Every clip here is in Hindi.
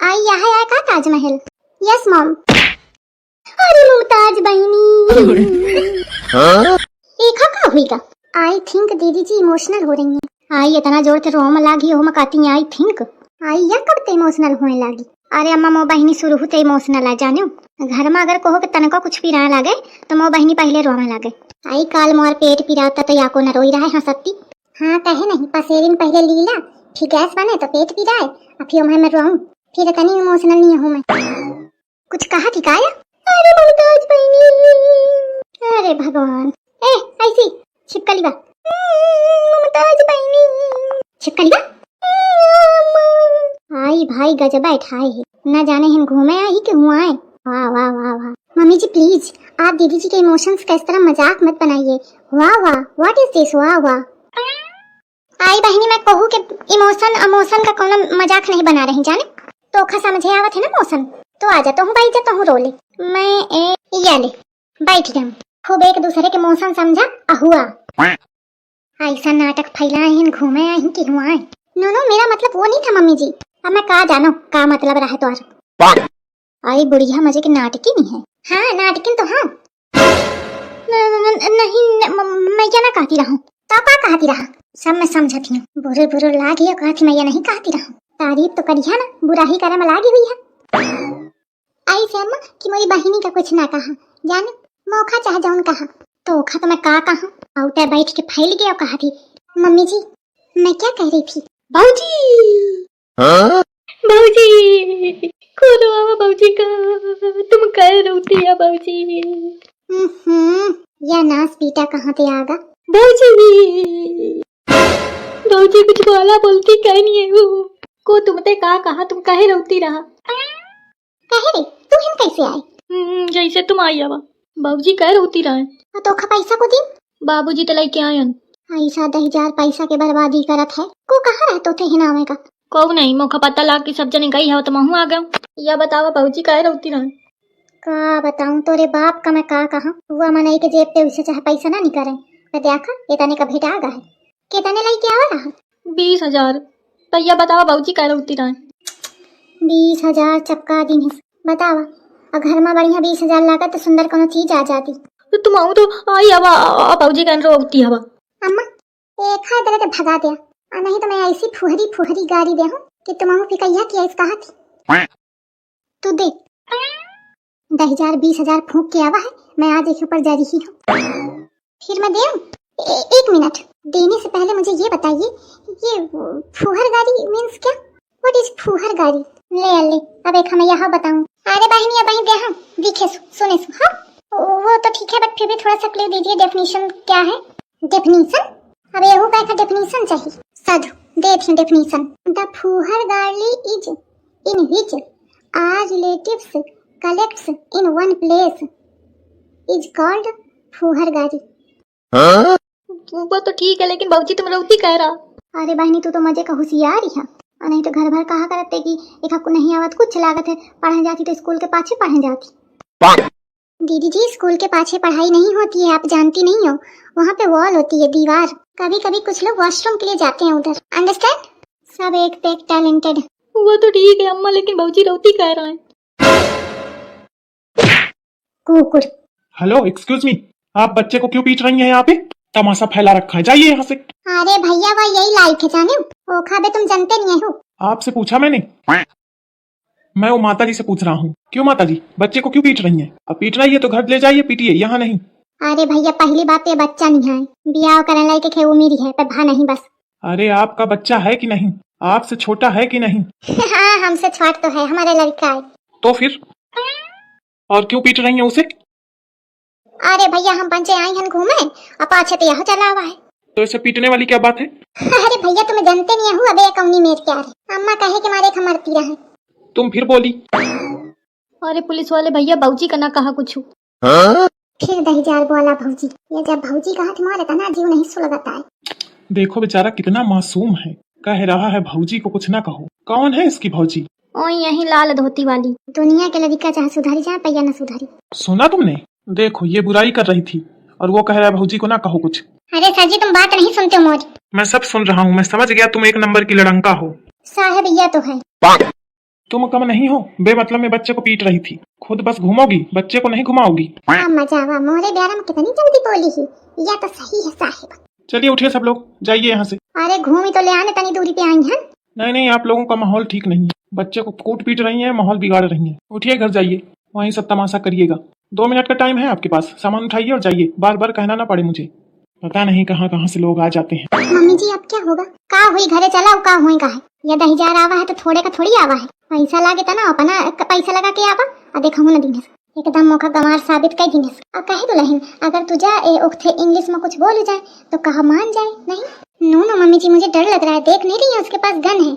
आई यहाँ आया का ताजमहल? Yes mom. अरे मुमताज बहनी एक का हुईगा। आई थिंक दीदी जी इमोशनल हो रही है। आई इतना जोर से रोम लागी हो मकाती आई थिंक आई या कब ते इमोशनल होने लागी। अरे अम्मा मो बहनी शुरू होते इमोशनल आ जाने घर में अगर कहो कि तनको कुछ पीरा लागे तो मो बहनी पहले रोने लागे। आई काल मोर पेट पिराता तो याको न रोई रहा है सकती। हाँ कहे नहीं पसेरिन पहले लीला फिर गैस बने तो पेट पिराए और फिर मैं रोऊं फिर इतनी इमोशनल नहीं हूँ मैं। कुछ कहा थी काया? अरे मुमताज बहनी अरे भगवान ए ऐसी छिपकली बा मुमताज बहनी छिपकली बा। आई भाई गजब बैठाए है न जाने हम घूमे आई कि हुआ है। वाह वाह वाह वाह मम्मी जी प्लीज आप दीदी जी के इमोशंस का इस तरह मजाक मत बनाइए। वाह वाह व्हाट इज दिस वाह वाह। आई बहनी मैं कहूँ कि इमोशन का कौन मजाक नहीं बना रही जाने तो खा समझे आवत है ना मौसम तो आ जाता हूँ बैठ जाता हूँ रोले मैं या ले बैठ जाऊँ खूब एक दूसरे के मौसम समझा अहुआ। ऐसा नाटक फैलाए हैं घूमे आई कि हुआ है। नो नो मेरा मतलब वो नहीं था मम्मी जी। अब मैं कहा जानो का मतलब रहा तो आई बुढ़िया मजे की नाटकी नहीं है। हाँ नाटकिन तो हाँ नहीं मैं क्या ना कहती रहूं तो का कहती रहा सब मैं समझती हूँ। बुरे बुरे लागी कहती मैं ये नहीं कहती रहूं तारीफ तो करिया ना बुरा ही करे में लागी हुई है। आई से अम्मा कि मेरी बहिनी का कुछ ना कहा जाने मौका चाह जाऊन कहा तो ओखा तो मैं का कहा आउटर बैठ के फैल गया कहा थी। मम्मी जी मैं क्या कह रही थी? भाऊजी भाऊजी खोलो आवा भाऊजी का तुम कह रोती है भाऊजी। या नास पीटा कहाँ पे आगा भाऊजी भाऊजी कुछ बोला बोलती कह नहीं है को तुमते कहा तुम कहे रोती रहा कहे रे तू हिम कैसे आए? जैसे तुम आई आवा बाबूजी कह रोती रहे तो खा पैसा को दिन बाबूजी तलाई क्या आयन ऐसा 10,000 पैसा के बर्बादी करत है को कहा रहते थे हिनावे का को नहीं मौका पता लाग के सब जने गई है तो महू आ गया। या बतावा बाबूजी कह रोती रहे का बताऊं तोरे बाप का मैं का कहा हुआ मनई के जेब पे उसे चाहे पैसा ना निकले मैं देखा इतने का भेटा आ गया है कितने लाई क्या आ रहा 20,000 तो या बतावा बाबूजी कह रोती रहे 20,000 चपका दिन है बतावा और घर में बढ़िया 20,000 लागत तो सुंदर कोनो चीज आ जाती तो तुम आऊ तो आई हवा बाबूजी कह रोती हवा। अम्मा एक हाथ दे तो भगा दिया और नहीं तो मैं ऐसी फुहरी गाड़ी दे हूँ कि तुम फिकैया किया इस कहा थी तू दे 10,000 20,000 फूंक के आवा है मैं आज एक ऊपर जा रही हूँ फिर मैं दे एक मिनट देने से पहले मुझे ये बताइए ये फुहर गाड़ी मीन्स क्या व्हाट इज फुहर गाड़ी? ले अब एक हमें यहाँ बताऊँ। अरे बहनी बहन दे हम दिखे सुने हाँ वो तो ठीक है बट फिर भी थोड़ा सा क्लियर दीजिए डेफिनेशन क्या है? डेफिनेशन अब ये का डेफिनेशन चाहिए साधु देख डेफिनेशन द फुहर गाड़ी is in which are relatives collects in one place is called फुहर गाड़ी। वो तो ठीक है लेकिन बाबूजी तुम रोती कह रहा। अरे बहनी तू तो मजे का होशियार ही है नहीं तो घर भर कहा करते कि एक आपको नहीं आवत कुछ लागत है पढ़ने जाती तो स्कूल के पाछे पढ़ने जाती। दीदी जी स्कूल के पाछे पढ़ाई नहीं होती है आप जानती नहीं हो वहाँ पे वॉल होती है दीवार कभी कभी कुछ लोग वॉशरूम के लिए जाते हैं उधर अंडरस्टैंड सब एक पे एक टैलेंटेड। वो तो ठीक है अम्मा लेकिन बाबूजी रोती कह रहा है। कुकुर हेलो एक्सक्यूज मी आप बच्चे को क्यों पीट रही हैं यहाँ पे? तमाशा फैला रखा है जाइए यहाँ से। अरे भैया वो यही लाइक है जाने ओखा बे तुम जानते नहीं हो। आपसे पूछा मैंने मैं वो माता जी से पूछ रहा हूँ क्यों माता जी बच्चे को क्यों पीट रही हैं? अब पीटना ही है तो घर ले जाइए पीटिए यहाँ नहीं। अरे भैया पहली बात ये बच्चा नहीं है ब्याह करने लायक के उम्र है पर भा नहीं बस। अरे आपका बच्चा है कि नहीं? आपसे छोटा है कि नहीं? हाँ हमसे छोट तो है हमारे लड़का है। तो फिर और क्यों पीट रही हैं उसे? अरे भैया हम पंचे आई हैं घूमे और पाछे तो यहाँ चला हुआ है तो इसे पीटने वाली क्या बात है? अरे भैया तुम्हें जानते नहीं हूँ अबे कौनी मेर क्या है अम्मा कहे कि मारे मरती रहे। तुम फिर बोली। अरे पुलिस वाले भैया बाबूजी का ना कहा कुछ फिर 10,000 बोला भौजी ये जब भौजी कहा तुम्हारे का ना जीव नहीं सुलगता है। देखो बेचारा कितना मासूम है कह रहा है भौजी को कुछ ना कहो। कौन है इसकी भौजी? ओ यही लाल धोती वाली। दुनिया के लड़का चाहे सुधारी चाहे पैया न सुधारी। सुना तुमने? देखो ये बुराई कर रही थी और वो कह रहा है भौजी को ना कहो कुछ। अरे सर जी तुम बात नहीं सुनते हो मोरी। मैं सब सुन रहा हूँ मैं समझ गया तुम एक नंबर की लड़ंका हो। साहब यह तो है तुम कम नहीं हो, बेमतलब में बच्चे को पीट रही थी। खुद बस घुमाओगी, बच्चे को नहीं घुमाओगी। मजा आवा मोरे प्यारा में कितनी जल्दी बोली ही। या तो सही है साहिब। चलिए उठिए सब लोग, जाइए यहाँ से। अरे घूमी तो ले आने तनी दूरी पे आई हैं। नहीं नहीं, आप लोगों का माहौल ठीक नहीं है। बच्चे को कूट पीट रही हैं, माहौल बिगाड़ रही हैं। उठिए घर जाइए, वहीं सब तमाशा करिएगा। 2 मिनट का टाइम है आपके पास, सामान उठाइए और जाइए। बार बार कहना ना पड़े मुझे। पता नहीं कहाँ कहाँ से लोग आ जाते हैं। मम्मी जी अब क्या होगा? का हुई घरे चला का हुई का है? या 10,000 आवा है तो थोड़े का थोड़ी आवा है। पैसा लागे तना अपना पैसा लगा के आवा। आ देखा हूँ ना दिनेश एकदम मौका गंवार साबित कर दिनेश। अब कहे तो लहिन अगर तू जा उठे इंग्लिश में कुछ बोल जाए तो कहा मान जाए। नहीं नो नो मम्मी जी मुझे डर लग रहा है। देख नहीं रही है उसके पास गन है।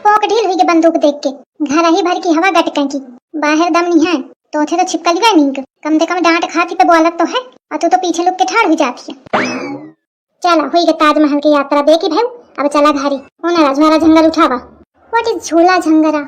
पोक ढील हुई के बंदूक देख के। घर ही भर की हवा गटके की, बाहर दम नहीं है तो उठे तो छिपकल गए नींद। कम से कम डांट खाती पे बोलत तो है और तू तो पीछे लुक के ठाड़ हुई जाती है। चला हुई के ताजमहल की यात्रा देखी भाई। अब चला घारी उन्हें रजवाड़ा जंगल उठावा। व्हाट इज झूला झंगरा।